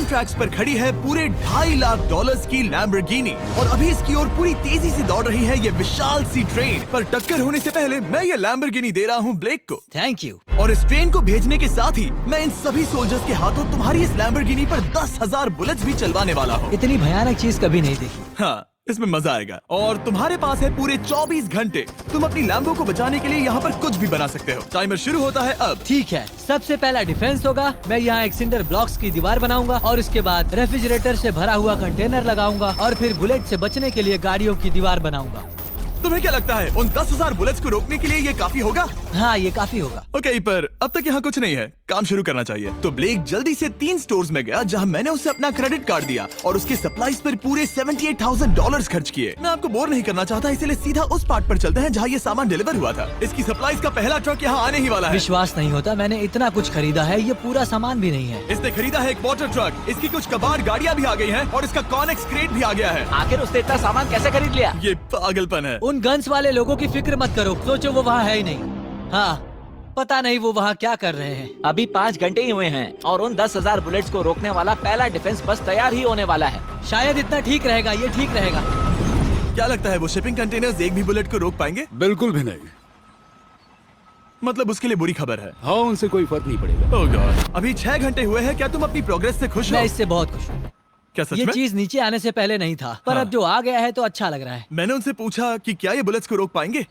Grand tracks पर खड़ी है पूरे $2.5 लाख की लैम्बोर्गिनी और अभी इसकी ओर पूरी तेजी से दौड़ रही है ये विशाल सी ट्रेन। पर टक्कर होने से पहले मैं ये लैम्बोर्गिनी दे रहा हूँ ब्लेक को। Thank you. और इस ट्रेन को भेजने के साथ ही मैं इन सभी सोल्जर्स के हाथों तुम्हारी इस लैम्बोर्गिनी पर 10,000 बुलेट्स भी चलवाने वाला हूँ। इतनी भयानक चीज कभी नहीं देखी। हाँ, इसमें मजा आएगा। और तुम्हारे पास है पूरे 24 घंटे। तुम अपनी लैम्बो को बचाने के लिए यहाँ पर कुछ भी बना सकते हो। टाइमर शुरू होता है अब। ठीक है, सबसे पहला डिफेंस होगा। मैं यहाँ एक सिंडर ब्लॉक्स की दीवार बनाऊंगा और इसके बाद रेफ्रिजरेटर से भरा हुआ कंटेनर लगाऊंगा और फिर बुलेट से बचने के लिए गाड़ियों की दीवार बनाऊंगा। तुम्हें क्या लगता है उन 10,000 बुलेट्स को रोकने के लिए ये काफी होगा? हाँ, ये काफी होगा। ओके, पर अब तक यहाँ कुछ नहीं है, काम शुरू करना चाहिए। तो ब्लेक जल्दी से 3 स्टोर्स में गया जहाँ मैंने उसे अपना क्रेडिट कार्ड दिया और उसके सप्लाईज पर पूरे $78,000 खर्च किए। मैं आपको बोर नहीं करना चाहता, इसलिए सीधा उस पार्ट पर चलते हैं जहाँ ये सामान डिलीवर हुआ था। इसकी सप्लाईज का पहला ट्रक यहाँ आने ही वाला है। विश्वास नहीं होता, मैंने इतना कुछ खरीदा है, ये पूरा सामान भी नहीं है। इसने खरीदा है एक वाटर ट्रक, इसकी कुछ कबाड़ गाड़ियाँ भी आ गई हैं और इसका कॉनेक्स क्रेट भी आ गया है। आखिर उसने इतना सामान कैसे खरीद लिया? ये पागलपन है। उन गन्स वाले लोगों की फिक्र मत करो, सोचो वो वहाँ है ही नहीं। हाँ, पता नहीं वो वहाँ क्या कर रहे हैं। अभी 5 घंटे ही हुए हैं और उन 10,000 बुलेट्स को रोकने वाला पहला डिफेंस बस तैयार ही होने वाला है। शायद इतना ठीक रहेगा, ये ठीक रहेगा। क्या लगता है वो शिपिंग कंटेनर्स एक भी बुलेट को रोक पाएंगे? बिल्कुल भी नहीं। मतलब उसके लिए बुरी खबर है। हाँ, उनसे कोई फर्क नहीं पड़ेगा। ओह गॉड, अभी 6 घंटे हुए हैं। क्या तुम अपनी प्रोग्रेस से खुश हो? मैं इससे बहुत खुश हूँ। क्या सच ये में? चीज नीचे आने से पहले नहीं था, पर हाँ। अब जो आ गया है तो अच्छा लग रहा है। मैंने उनसे पूछा कि क्या ये बुलेट्स को रोक पाएंगे।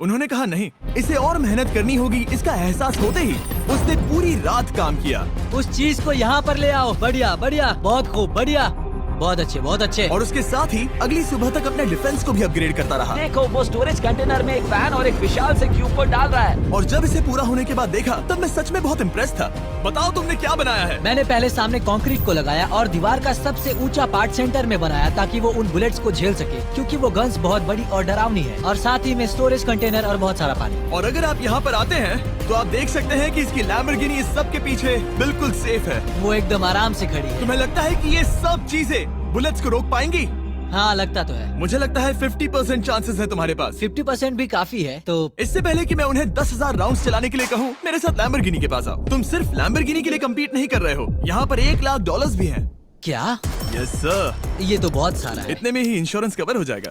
उन्होंने कहा नहीं, इसे और मेहनत करनी होगी। इसका एहसास होते ही उसने पूरी रात काम किया। उस चीज को यहाँ पर ले आओ। बढ़िया बढ़िया, बहुत खूब, बढ़िया, बहुत अच्छे, बहुत अच्छे। और उसके साथ ही अगली सुबह तक अपने डिफेंस को भी अपग्रेड करता रहा। देखो, वो स्टोरेज कंटेनर में एक फैन और एक विशाल से क्यूब को डाल रहा है। और जब इसे पूरा होने के बाद देखा तब मैं सच में बहुत इम्प्रेस था। बताओ तुमने क्या बनाया है? मैंने पहले सामने कंक्रीट को लगाया और दीवार का सबसे ऊंचा पार्ट सेंटर में बनाया ताकि वो उन बुलेट्स को झेल सके, क्योंकि वो गन्स बहुत बड़ी और डरावनी है। और साथ ही में स्टोरेज कंटेनर और बहुत सारा पानी। और अगर आप यहाँ पर आते हैं तो आप देख सकते हैं कि इसकी लैम्बोर्गिनी इस सब के पीछे बिल्कुल सेफ है। वो एकदम आराम से खड़ी है। तुम्हें लगता है कि ये सब चीजें बुलेट्स को रोक पाएंगी? हाँ, लगता तो है। मुझे लगता है 50% चांसेस है तुम्हारे पास। 50% भी काफी है। तो इससे पहले कि मैं उन्हें 10,000 राउंड्स चलाने के लिए कहूँ, मेरे साथ लैम्बोर्गिनी के पास आओ। तुम सिर्फ लैम्बोर्गिनी के लिए कम्पीट नहीं कर रहे हो, यहाँ पर $1 लाख भी हैं। क्या? Yes sir. ये तो बहुत सारा है। इतने में ही इंश्योरेंस कवर हो जाएगा।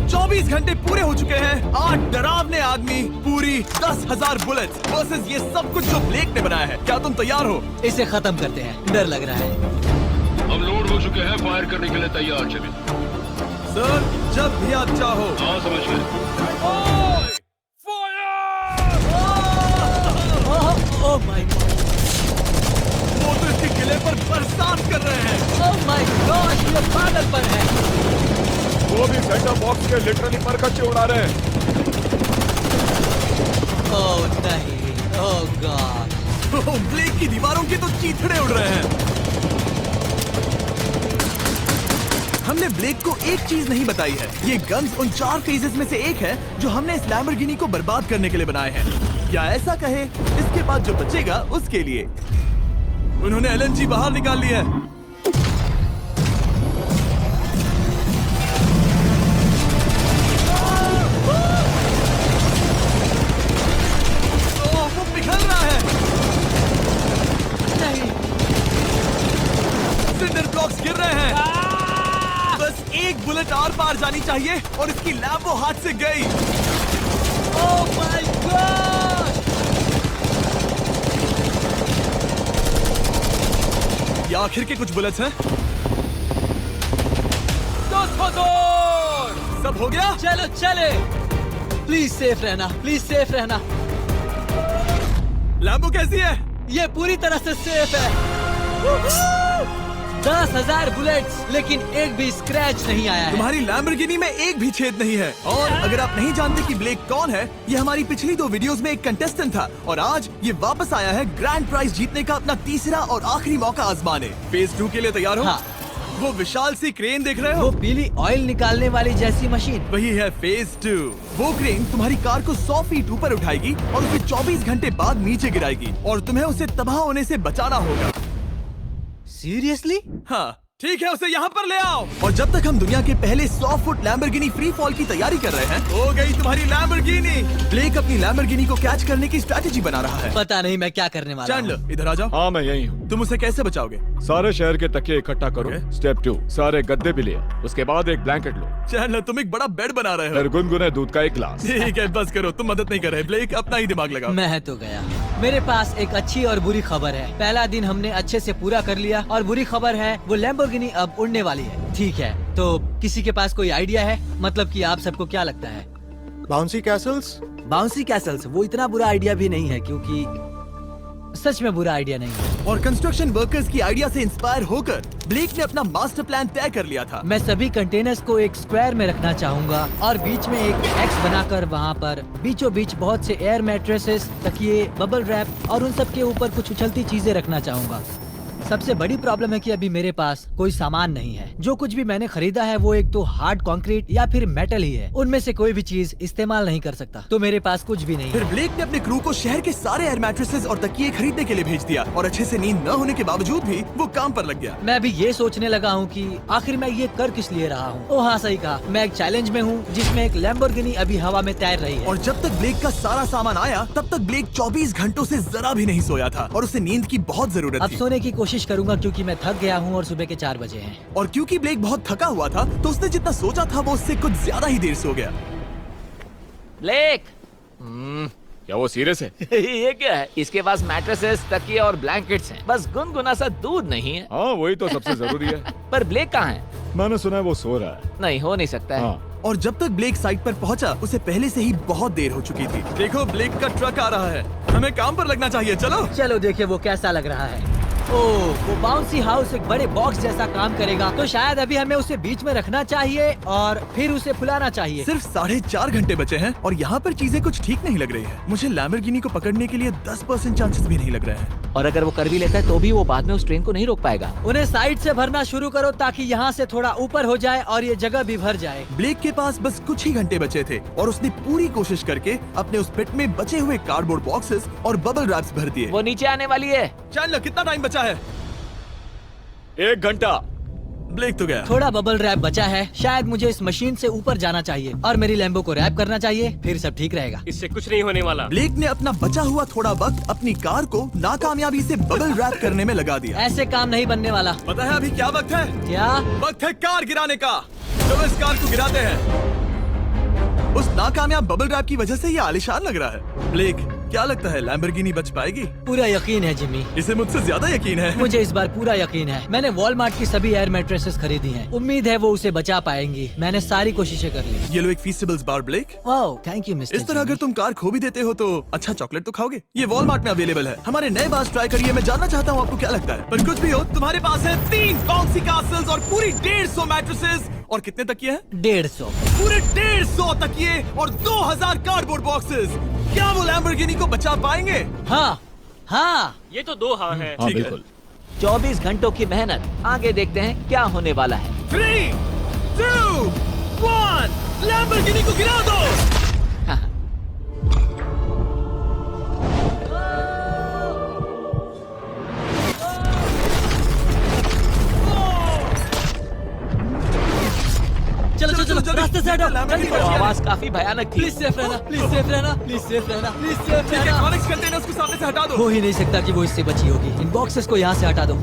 24 घंटे पूरे हो चुके हैं। 8 डरावने आदमी, पूरी 10,000 बुलेट्स वर्सेस ये सब कुछ जो ब्लेक ने बनाया है। क्या तुम तैयार हो? इसे खत्म करते हैं, डर लग रहा है। हम लोड हो चुके हैं, फायर करने के लिए तैयार। चलिए सर, जब भी आप चाहो। हाँ, समझ गए। ओह माय गॉड, वो तो इसके किले पर बरसात कर रहे हैं। ओह माय गॉड, ये पागलपन है। वो भी सेंटर बॉक्स के लिटरली पर कच्चे उड़ा रहे हैं। ओह नहीं, ओह गॉड। ब्लेक की दीवारों के तो चीथड़े उड़ रहे हैं। हमने ब्लेक को एक चीज नहीं बताई है, ये गन्स उन 4 फेजेस में से एक है जो हमने इस लैम्बोर्गिनी को बर्बाद करने के लिए बनाए हैं। या ऐसा कहे, इसके बाद जो बचेगा उसके लिए। उन्होंने LNG बाहर निकाल लिया है। वो पिघल रहा है। नहीं, सिंडर ब्लॉक्स गिर रहे हैं। बस एक बुलेट आर पार जानी चाहिए और इसकी लैम्बो हाथ से गई। Oh my God. ये आखिर के कुछ बुलेट्स हैं। सब हो गया? चलो चले। प्लीज सेफ रहना, प्लीज सेफ रहना। लैम्बो कैसी है? ये पूरी तरह से सेफ है। 10,000 बुलेट्स, लेकिन एक भी स्क्रैच नहीं आया है। तुम्हारी लैम्बोर्गिनी में एक भी छेद नहीं है। और अगर आप नहीं जानते कि ब्लेक कौन है, ये हमारी पिछली 2 वीडियोस में एक कंटेस्टेंट था और आज ये वापस आया है ग्रैंड प्राइज जीतने का अपना तीसरा और आखिरी मौका आजमाने। फेज 2 के लिए तैयार हो? हाँ। वो विशाल सी क्रेन देख रहे वो हो? पीली ऑयल निकालने वाली जैसी मशीन। वही है फेज 2। वो क्रेन तुम्हारी कार को 100 फीट ऊपर उठाएगी और उसे 24 घंटे बाद नीचे गिराएगी और तुम्हें उसे तबाह होने से बचाना होगा। सीरियसली? हाँ, ठीक है, उसे यहाँ पर ले आओ। और जब तक हम दुनिया के पहले 100 फुट लैम्बोर्गिनी फ्री फॉल की तैयारी कर रहे हैं, हो गई तुम्हारी लैम्बोर्गिनी। ब्लेक अपनी लैम्बोर्गिनी को कैच करने की स्ट्रैटेजी बना रहा है। पता नहीं मैं क्या करने वाला हूँ। चैंडलर, इधर आ जाओ। हाँ, मैं यही हूँ। तुम उसे कैसे बचाओगे? सारे शहर के तकिए इकट्ठा करो। Okay. स्टेप 2, सारे गद्दे भी ले आओ। उसके बाद एक ब्लैंकेट लो। चैंडलर, तुम एक बड़ा बेड बना रहे हो। फिर गुनगुने दूध का एक गिलास। ठीक है, बस करो, तुम मदद नहीं कर रहे। ब्लेक, अपना ही दिमाग लगाओ। मैं तो गया। मेरे पास एक अच्छी और बुरी खबर है। पहला दिन हमने अच्छे से पूरा कर लिया और बुरी खबर है वो लैम्बोर्गिनी अब उड़ने वाली है। ठीक है, तो किसी के पास कोई आइडिया है? मतलब कि आप सबको क्या लगता है? Bouncy Castle's? बाउंसी कैसल्स वो इतना बुरा आइडिया भी नहीं है, क्योंकि सच में बुरा आइडिया नहीं है। और कंस्ट्रक्शन वर्कर्स की आइडिया से इंस्पायर होकर ब्लेक ने अपना मास्टर प्लान तय कर लिया था। मैं सभी कंटेनर्स को एक स्क्वायर में रखना चाहूंगा और बीच में एक एक्स बनाकर वहाँ पर बीचों बीच बहुत से एयर मैट्रेसेस, तकिए, बबल रैप और उन सब के ऊपर कुछ उछलती चीजें रखना चाहूंगा। सबसे बड़ी प्रॉब्लम है कि अभी मेरे पास कोई सामान नहीं है। जो कुछ भी मैंने खरीदा है वो एक तो हार्ड कंक्रीट या फिर मेटल ही है। उनमें से कोई भी चीज इस्तेमाल नहीं कर सकता, तो मेरे पास कुछ भी नहीं फिर है। ब्लेक ने अपने क्रू को शहर के सारे एयर मैट्रेसेस और तकिए खरीदने के लिए भेज दिया और अच्छे से नींद न होने के बावजूद भी वो काम पर लग गया। मैं अभी ये सोचने लगा हूँ कि आखिर मैं ये कर किस लिए रहा हूँ। ओह हाँ, सही कहा। मैं एक चैलेंज में हूँ जिसमें एक लैम्बोर्गिनी अभी हवा में तैर रही है। और जब तक ब्लेक का सारा सामान आया तब तक ब्लेक 24 घंटों से जरा भी नहीं सोया था और उसे नींद की बहुत जरूरत अब थी। सोने की कोशिश करूंगा क्योंकि मैं थक गया हूँ और सुबह के 4 बजे हैं। और क्योंकि ब्लेक बहुत थका हुआ था तो उसने जितना सोचा था वो उससे कुछ ज्यादा ही देर सो गया। ब्लेक क्या वो सीरियस है? ये क्या है? इसके पास मैट्रेसेस, तकिए और ब्लैंकेट्स हैं। बस गुनगुना सा दूध नहीं है। हाँ, वही तो सबसे जरूरी है। पर ब्लेक कहाँ है? मैंने सुना है वो सो रहा है। नहीं, हो नहीं सकता है। हाँ, और जब तक ब्लेक साइट पर पहुंचा उसे पहले से ही बहुत देर हो चुकी थी। देखो, ब्लेक का ट्रक आ रहा है, हमें काम पर लगना चाहिए। चलो चलो देखिए वो कैसा लग रहा है। ओह, वो बाउंसी हाउस एक बड़े बॉक्स जैसा काम करेगा, तो शायद अभी हमें उसे बीच में रखना चाहिए और फिर उसे फुलाना चाहिए। सिर्फ 4.5 घंटे बचे हैं और यहाँ पर चीजें कुछ ठीक नहीं लग रही है। मुझे लैम्बोर्गिनी को पकड़ने के लिए 10% चांसेस भी नहीं लग रहे हैं। और अगर वो कर भी लेता है तो भी वो बाद में उस ट्रेन को नहीं रोक पाएगा। उन्हें साइड से भरना शुरू करो ताकि यहाँ से थोड़ा ऊपर हो जाए और ये जगह भी भर जाए। ब्लेक के पास बस कुछ ही घंटे बचे थे और उसने पूरी कोशिश करके अपने उस पिट में बचे हुए कार्डबोर्ड बॉक्सेस और बबल रैप्स भर दिए। वो नीचे आने वाली है। चैंडलर, कितना टाइम बचा है? 1 घंटा। ब्लेक तो गया। थोड़ा बबल रैप बचा है। शायद मुझे इस मशीन से ऊपर जाना चाहिए और मेरी लैम्बो को रैप करना चाहिए, फिर सब ठीक रहेगा। इससे कुछ नहीं होने वाला। ब्लेक ने अपना बचा हुआ थोड़ा वक्त अपनी कार को नाकामयाबी से बबल रैप करने में लगा दिया। ऐसे काम नहीं बनने वाला। पता है अभी क्या वक्त है? क्या? वक्त है कार गिराने का। चलो इस कार को गिराते हैं। उस नाकामयाब बबल रैप की वजह से ये आलिशान लग रहा है। ब्लेक, क्या लगता है लैम्बोर्गिनी बच पाएगी? पूरा यकीन है जिमी। इसे मुझसे ज्यादा यकीन है। मुझे इस बार पूरा यकीन है। मैंने वॉलमार्ट की सभी एयर मैट्रेसेस खरीदी हैं। उम्मीद है वो उसे बचा पाएंगी। मैंने सारी कोशिशें कर ली। ये लो एक फीस्टेबल्स बार ब्लेक। वाह, थैंक यू मिस्टर। इस तरह अगर तुम कार खो भी देते हो तो अच्छा चॉकलेट तो खाओगे। ये वॉलमार्ट में अवेलेबल है। हमारे नए बार्स ट्राई करिए। मैं जानना चाहता हूँ आपको क्या लगता है। पर कुछ भी हो, तुम्हारे पास है 3 बाउंसी कासल्स और पूरी 150 मैट्रेसेस और कितने तकिए हैं? 150। पूरे 150 तकिए और 2000 कार्डबोर्ड बॉक्सेस। क्या वो लैम्बोर्गिनी को बचा पाएंगे? हाँ हाँ। ये तो 2 हाँ है। हाँ, ठीक है। बिल्कुल। 24 घंटों की मेहनत। आगे देखते हैं क्या होने वाला है। 3, 2, 1, लैम्बोर्गिनी को गिरा दो। चलो चलो चलो, रास्ते से हटो। जल्दी वो करो। आवाज काफी भयानक थी। प्लीज सेफ रहना, प्लीज सेफ रहना, प्लीज सेफ रहना, प्लीज सेफ ठीक है, रहना। कॉनिक्स कंटेनर्स को सामने से हटा दो। हो ही नहीं सकता कि वो इससे बची होगी। इन बॉक्सेस को यहाँ से हटा दो।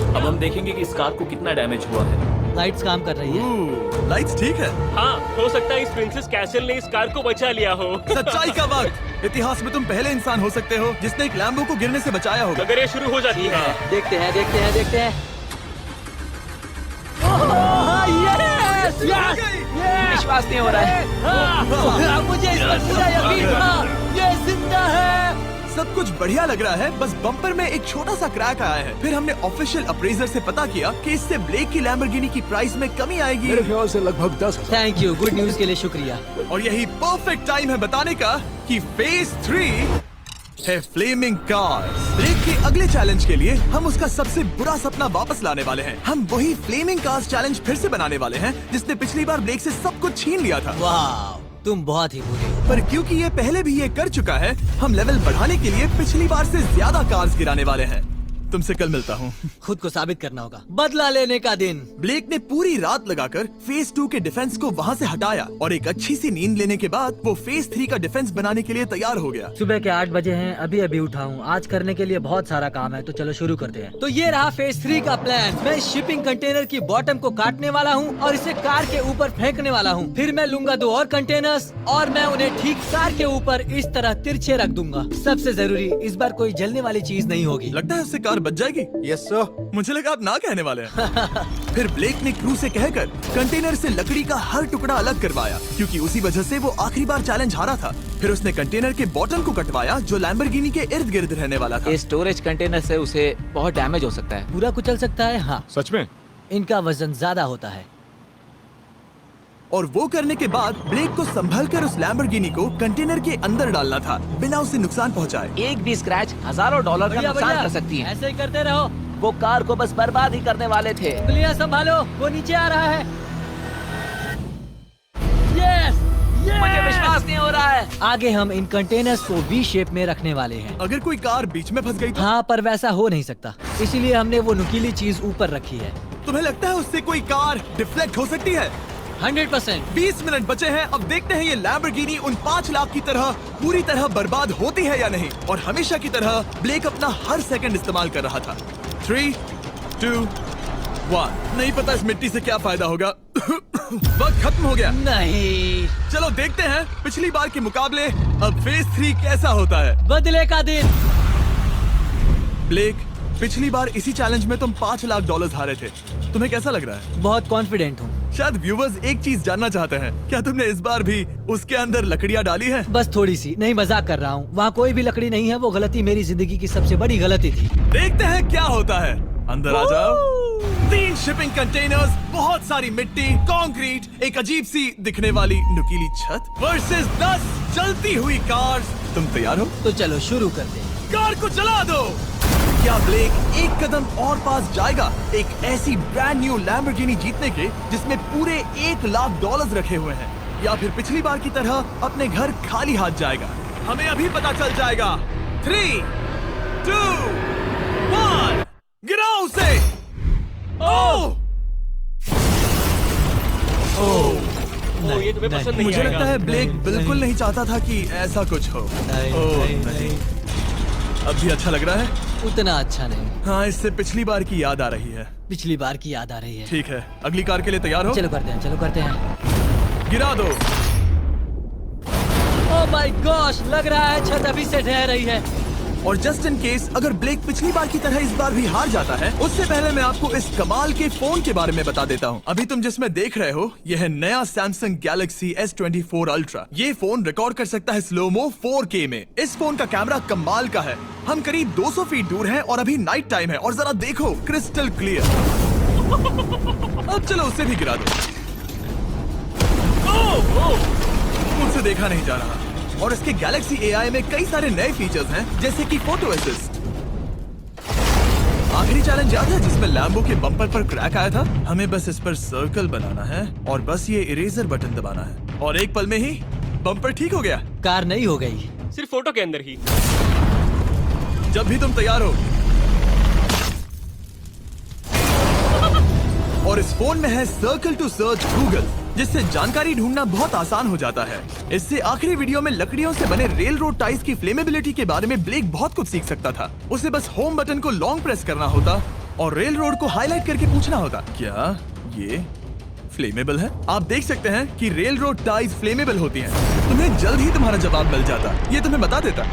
अब हम देखेंगे कि इस कार को कितना डैमेज हुआ है। लाइट्स काम कर रही है। लाइट्स ठीक है। हाँ, हो सकता है इस प्रिंसेस कैसल ने इस कार को बचा लिया हो। सच्चाई का वक्त। इतिहास में तुम पहले इंसान हो सकते हो जिसने एक लैम्बो को गिरने से बचाया होगा। अगर ये शुरू हो जाती है। देखते हैं देखते हैं देखते हैं। यस यस विश्वास नहीं हो रहा है। मुझे इस पर पूरा यकीन था। ये जिंदा है। सब कुछ बढ़िया लग रहा है, बस बम्पर में एक छोटा सा क्रैक आया है। फिर हमने ऑफिशियल अप्रेजर से पता किया कि इससे ब्लेक की लैम्बोर्गिनी की प्राइस में कमी आएगी। मेरे ख्याल से लगभग 10,000। थैंक यू, गुड न्यूज के लिए शुक्रिया। और यही परफेक्ट टाइम है बताने का कि फेज 3 है फ्लेमिंग कार्स। ब्लेक के अगले चैलेंज के लिए हम उसका सबसे बुरा सपना वापस लाने वाले हैं। हम वही फ्लेमिंग कार्स चैलेंज फिर से बनाने वाले हैं जिसने पिछली बार ब्लेक से सब कुछ छीन लिया था। वाह, तुम बहुत ही बुरे हो। पर क्योंकि ये पहले भी ये कर चुका है, हम लेवल बढ़ाने के लिए पिछली बार से ज्यादा कार्स गिराने वाले हैं। तुमसे कल मिलता हूँ। खुद को साबित करना होगा। बदला लेने का दिन। ब्लेक ने पूरी रात लगाकर फेज 2 के डिफेंस को वहाँ से हटाया और एक अच्छी सी नींद लेने के बाद वो फेज 3 का डिफेंस बनाने के लिए तैयार हो गया। सुबह के 8 बजे हैं, अभी उठा हूँ। आज करने के लिए बहुत सारा काम है, तो चलो शुरू करते हैं। तो ये रहा फेज 3 का प्लान। मैं शिपिंग कंटेनर की बॉटम को काटने वाला हूँ और इसे कार के ऊपर फेंकने वाला हूँ। फिर मैं लूंगा 2 और कंटेनर्स और मैं उन्हें ठीक कार के ऊपर इस तरह तिरछे रख दूंगा। सबसे जरूरी, इस बार कोई जलने वाली चीज नहीं होगी। लगता है उससे कार बच जाएगी। Yes sir. मुझे लगा आप ना कहने वाले हैं। फिर ब्लेक ने क्रू से कहकर कंटेनर से लकड़ी का हर टुकड़ा अलग करवाया, क्योंकि उसी वजह से वो आखिरी बार चैलेंज हारा था। फिर उसने कंटेनर के बॉटम को कटवाया जो लैम्बोर्गिनी के इर्द गिर्द रहने वाला था। ये स्टोरेज कंटेनर से उसे बहुत डैमेज हो सकता है। पूरा कुचल सकता है। हाँ, सच में? इनका वजन ज्यादा होता है। और वो करने के बाद ब्लेक को संभल कर उस लैम्बोर्गिनी को कंटेनर के अंदर डालना था बिना उसे नुकसान पहुंचाए। एक भी स्क्रैच हजारों डॉलर का नुकसान कर सकती है। ऐसे ही करते रहो। वो कार को बस बर्बाद ही करने वाले थे। उंगलियां संभालो, वो नीचे आ रहा है। यस, मुझे विश्वास नहीं हो रहा है। आगे हम इन कंटेनर्स को वी शेप में रखने वाले हैं। अगर कोई कार बीच में फंस गई तो हाँ, पर वैसा हो नहीं सकता, इसीलिए हमने वो नुकीली चीज ऊपर रखी है। तुम्हें लगता है उससे कोई कार डिफ्लेक्ट हो सकती है? 100%। 20 मिनट बचे हैं। अब देखते हैं ये लैम्बोर्गिनी उन 5 लाख की तरह पूरी तरह बर्बाद होती है या नहीं। और हमेशा की तरह ब्लेक अपना हर सेकंड इस्तेमाल कर रहा था। 3, 2, 1। नहीं पता इस मिट्टी से क्या फायदा होगा। वक्त खत्म हो गया। नहीं, चलो देखते हैं पिछली बार के मुकाबले अब फेज 3 कैसा होता है। बदले का दिन। ब्लेक, पिछली बार इसी चैलेंज में तुम $5 लाख हारे थे। तुम्हें कैसा लग रहा है? बहुत कॉन्फिडेंट हूँ। शायद व्यूवर्स एक चीज जानना चाहते हैं, क्या तुमने इस बार भी उसके अंदर लकड़ियाँ डाली हैं? बस थोड़ी सी, नहीं मजाक कर रहा हूँ। वहाँ कोई भी लकड़ी नहीं है। वो गलती मेरी जिंदगी की सबसे बड़ी गलती थी। देखते हैं क्या होता है। अंदर आ जाओ। 3 शिपिंग कंटेनर्स, बहुत सारी मिट्टी, कंक्रीट, एक अजीब सी दिखने वाली नुकीली छत वर्सेस 10 जलती हुई कार्स। तुम तैयार हो? तो चलो शुरू करते हैं। कार को चला दो। क्या ब्लेक एक कदम और पास जाएगा एक ऐसी ब्रांड न्यू लैम्बोर्गिनी जीतने के जिसमें पूरे $1 लाख रखे हुए हैं, या फिर पिछली बार की तरह अपने घर खाली हाथ जाएगा? हमें अभी पता चल जाएगा। 3, 2, 1, गिराओ उसे। ओह! ओ, ये तुम्हें पसंद नहीं मुझे आएगा। लगता है ब्लेक बिल्कुल नहीं चाहता था कि ऐसा कुछ हो। ओह, नहीं। अब भी अच्छा लग रहा है? उतना अच्छा नहीं। हाँ, इससे पिछली बार की याद आ रही है। पिछली बार की याद आ रही है। ठीक है, अगली कार के लिए तैयार हो? चलो करते हैं। गिरा दो। ओह माय गॉश, लग रहा है छत अभी से ढह रही है। और जस्ट इन केस अगर ब्लेक पिछली बार की तरह इस बार भी हार जाता है, उससे पहले मैं आपको इस कमाल के फोन के बारे में बता देता हूँ। अभी तुम जिसमें देख रहे हो, यह है नया सैमसंग गैलेक्सी S24 अल्ट्रा। ये फोन रिकॉर्ड कर सकता है स्लोमो 4K में। इस फोन का कैमरा कमाल का है। हम करीब 200 फीट दूर हैं और अभी नाइट टाइम है और जरा देखो, क्रिस्टल क्लियर। अब चलो उसे भी गिरा दो। मुझसे देखा नहीं जा रहा। और इसके गैलेक्सी AI में कई सारे नए फीचर्स हैं, जैसे कि फोटो असिस्ट। आखिरी चैलेंज याद है जिसमें लैम्बो के बम्पर पर क्रैक आया था? हमें बस इस पर सर्कल बनाना है और बस ये इरेजर बटन दबाना है और एक पल में ही बम्पर ठीक हो गया। कार नई हो गई। सिर्फ फोटो के अंदर ही। जब भी तुम तैयार हो। और इस फोन में है सर्कल टू सर्च गूगल, जिससे जानकारी ढूंढना बहुत आसान हो जाता है। इससे आखिरी वीडियो में लकड़ियों से बने रेल रोड टाइज की फ्लेमेबिलिटी के बारे में ब्लेक बहुत कुछ सीख सकता था। उसे बस होम बटन को लॉन्ग प्रेस करना होता और रेल रोड को हाईलाइट करके पूछना होता, क्या ये फ्लेमेबल है? आप देख सकते हैं कि रेल रोड टाइज फ्लेमेबल होती हैं। तुम्हें जल्द ही तुम्हारा जवाब मिल जाता। ये तुम्हें बता देता।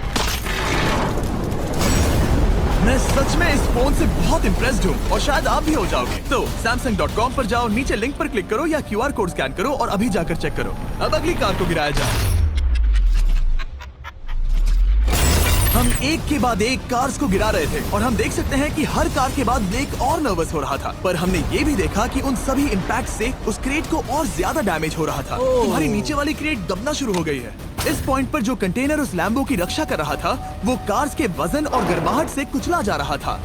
मैं सच में इस फोन से बहुत इम्प्रेस्ड हूँ और शायद आप भी हो जाओगे। तो Samsung.com पर जाओ, नीचे लिंक पर क्लिक करो या QR कोड स्कैन करो और अभी जाकर चेक करो। अब अगली कार को गिराया जाए। हम एक के बाद एक कार्स को गिरा रहे थे और हम देख सकते हैं कि हर कार के बाद ब्लेक और नर्वस हो रहा था, पर हमने ये भी देखा कि उन सभी इम्पैक्ट से उस क्रेट को और ज्यादा डैमेज हो रहा था। तुम्हारी नीचे वाली क्रेट दबना शुरू हो गई है। इस पॉइंट पर जो कंटेनर उस लैम्बो की रक्षा कर रहा था, वो कार्स के वजन और गर्माहट से कुचला जा रहा था।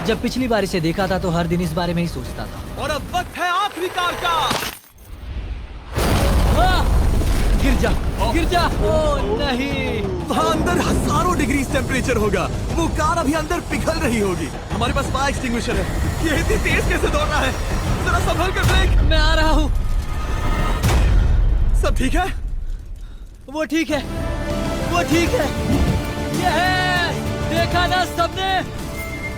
जब पिछली बार इसे देखा था तो हर दिन इस बारे में ही सोचता था। और अब वक्त है आखिरी कार का। गिर जा, गिर जा। ओ नहीं। वहाँ अंदर हजारों डिग्री टेम्परेचर होगा। वो कार अभी अंदर पिघल रही होगी। हमारे पास फायर एक्सटिंग्विशर है। ये इतनी तेज कैसे दौड़ रहा है? जरा संभल कर ब्रेक। मैं आ रहा हूँ। सब ठीक है? वो ठीक है, वो ठीक है। ये है, देखा ना सबने।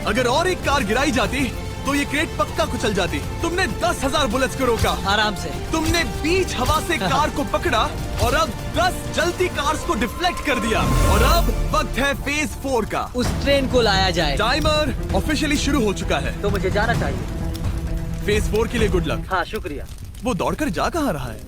अगर और एक कार गिराई जाती तो ये क्रेट पक्का कुचल जाती। तुमने 10,000 बुलेट्स को रोका। आराम से। तुमने बीच हवा से कार को पकड़ा और अब 10 जलती कार्स को डिफ्लेक्ट कर दिया। और अब वक्त है फेज 4 का। उस ट्रेन को लाया जाए। टाइमर ऑफिशियली शुरू हो चुका है। तो मुझे जाना चाहिए। फेज 4 के लिए गुड लक। हाँ, शुक्रिया। वो दौड़कर जा कहाँ रहा है?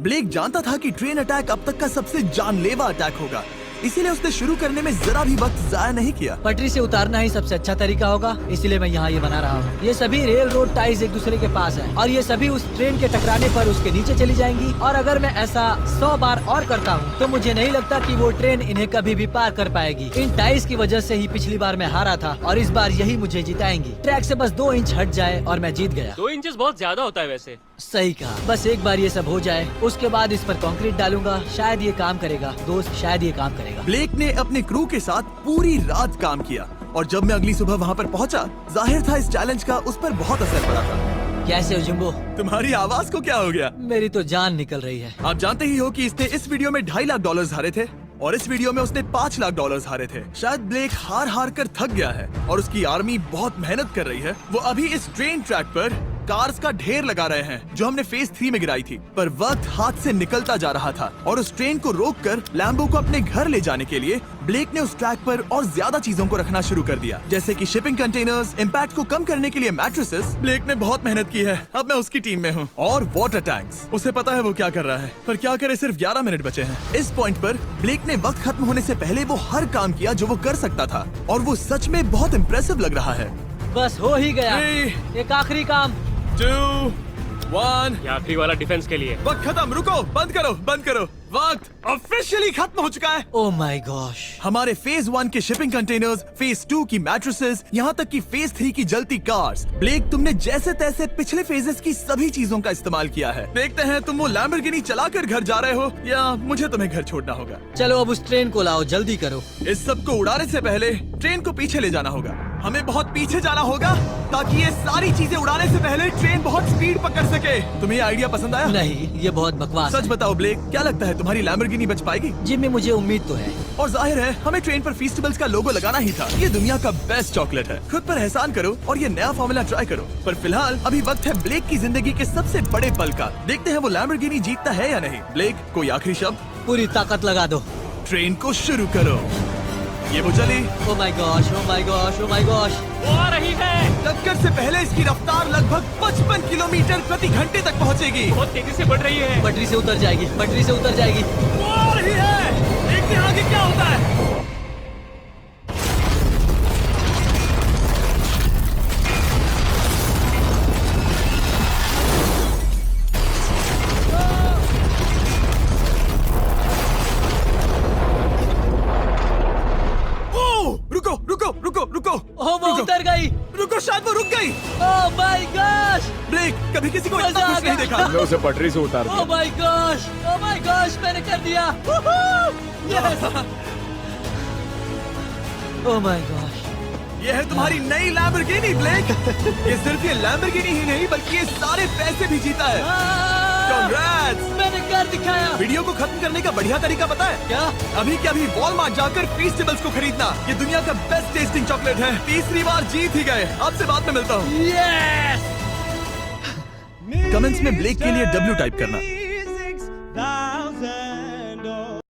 ब्लेक जानता था कि ट्रेन अटैक अब तक का सबसे जानलेवा अटैक होगा, इसीलिए उसने शुरू करने में जरा भी वक्त जाया नहीं किया। पटरी से उतारना ही सबसे अच्छा तरीका होगा, इसीलिए मैं यहाँ ये बना रहा हूँ। ये सभी रेल रोड टाइज एक दूसरे के पास हैं और ये सभी उस ट्रेन के टकराने पर उसके नीचे चली जाएंगी। और अगर मैं ऐसा 100 बार और करता हूँ तो मुझे नहीं लगता कि वो ट्रेन इन्हें कभी भी पार कर पाएगी। इन टाइज की वजह से ही पिछली बार मैं हारा था और इस बार यही मुझे जिताएंगी। ट्रैक से बस 2 इंच हट जाए और मैं जीत गया। 2 इंचेस बहुत ज्यादा होता है वैसे। सही कहा। बस एक बार ये सब हो जाए, उसके बाद इस पर कंक्रीट डालूंगा। शायद ये काम करेगा दोस्त, शायद ये काम करेगा। ब्लेक ने अपने क्रू के साथ पूरी रात काम किया और जब मैं अगली सुबह वहाँ पर पहुँचा, जाहिर था इस चैलेंज का उस पर बहुत असर पड़ा था। कैसे हो जिम्बो? तुम्हारी आवाज को क्या हो गया? मेरी तो जान निकल रही है। आप जानते ही हो कि इसने इस वीडियो में $2.5 लाख हारे थे और इस वीडियो में उसने $5 लाख हारे थे। शायद ब्लेक हार कर थक गया है और उसकी आर्मी बहुत मेहनत कर रही है। वो अभी इस ट्रेन ट्रैक पर कार्स का ढेर लगा रहे हैं जो हमने फेज 3 में गिराई थी, पर वक्त हाथ से निकलता जा रहा था और उस ट्रेन को रोककर लैम्बो को अपने घर ले जाने के लिए ब्लेक ने उस ट्रैक पर और ज्यादा चीजों को रखना शुरू कर दिया, जैसे कि शिपिंग कंटेनर्स, इम्पैक्ट को कम करने के लिए मैट्रेसेस। ब्लेक ने बहुत मेहनत की है, अब मैं उसकी टीम में हूँ। और वाटर टैंक्स, उसे पता है वो क्या कर रहा है, पर क्या करे, सिर्फ 11 मिनट बचे हैं। इस पॉइंट पर ब्लेक ने वक्त खत्म होने से पहले वो हर काम किया जो वो कर सकता था और वो सच में बहुत इम्प्रेसिव लग रहा है। बस हो ही गया। 3, एक आखिरी काम। 2, 1। ये आखिरी वाला डिफेंस के लिए। वक्त खत्म, रुको, बंद करो। वक्त ऑफिशियली खत्म हो चुका है। Oh my gosh. हमारे फेज 1 के शिपिंग कंटेनर्स, फेज 2 की मैट्रेसेस, यहाँ तक कि फेज 3 की जलती कार्स। ब्लेक, तुमने जैसे तैसे पिछले फेजेस की सभी चीजों का इस्तेमाल किया है। देखते हैं तुम वो लैम्बोर्गिनी चलाकर घर जा रहे हो या मुझे तुम्हें घर छोड़ना होगा। चलो अब उस ट्रेन को लाओ, जल्दी करो। इस सब को उड़ाने से पहले ट्रेन को पीछे ले जाना होगा। हमें बहुत पीछे जाना होगा ताकि ये सारी चीजें उड़ाने से पहले ट्रेन बहुत स्पीड पकड़ सके। तुम्हें ये आइडिया पसंद आया? नहीं, ये बहुत बकवास सच बताओ ब्लेक, क्या लगता है तुम्हारी लैम्बोर्गिनी बच पाएगी? जिम्मी, मुझे उम्मीद तो है। और जाहिर है हमें ट्रेन पर फेस्टिवल्स का लोगो लगाना ही था। ये दुनिया का बेस्ट चॉकलेट है। खुद पर एहसान करो और ये नया फॉर्मूला ट्राई करो। पर फिलहाल अभी वक्त है ब्लेक की जिंदगी के सबसे बड़े पल का। देखते हैं वो लैम्बोर्गिनी जीतता है या नहीं। ब्लेक, कोई आखिरी शब्द? पूरी ताकत लगा दो। ट्रेन को शुरू करो। ये वो चली। Oh my gosh, oh my gosh, oh my gosh. वो आ रही है। टक्कर से पहले इसकी रफ्तार लगभग 55 किलोमीटर प्रति घंटे तक पहुंचेगी। बहुत तेजी से बढ़ रही है। पटरी से उतर जाएगी, पटरी से उतर जाएगी। वो आ रही है। देखते हैं आगे क्या होता है। रुको। ओह, वो उतर गई। रुको, शायद वो रुक गई। Oh my gosh. ब्लेक, कभी किसी को इतना मजा आ खुश नहीं गया। देखा। हमने उसे पटरी से उतार ओह दिया। My gosh, oh my gosh, मैंने कर दिया। यस। Oh my gosh. ये है तुम्हारी नई लैम्बोर्गिनी ब्लेक। ये सिर्फ ये लैम्बोर्गिनी ही नहीं बल्कि ये सारे पैसे भी जीता है। Congrats! मैंने कर दिखाया। वीडियो को खत्म करने का बढ़िया तरीका पता है क्या? अभी के अभी वॉलमार्ट जाकर फेस्टिवल्स को खरीदना। ये दुनिया का बेस्ट टेस्टिंग चॉकलेट है। तीसरी बार जीत ही गए। आपसे बाद में मिलता हूँ। यस। कमेंट्स में ब्लेक के लिए W टाइप करना।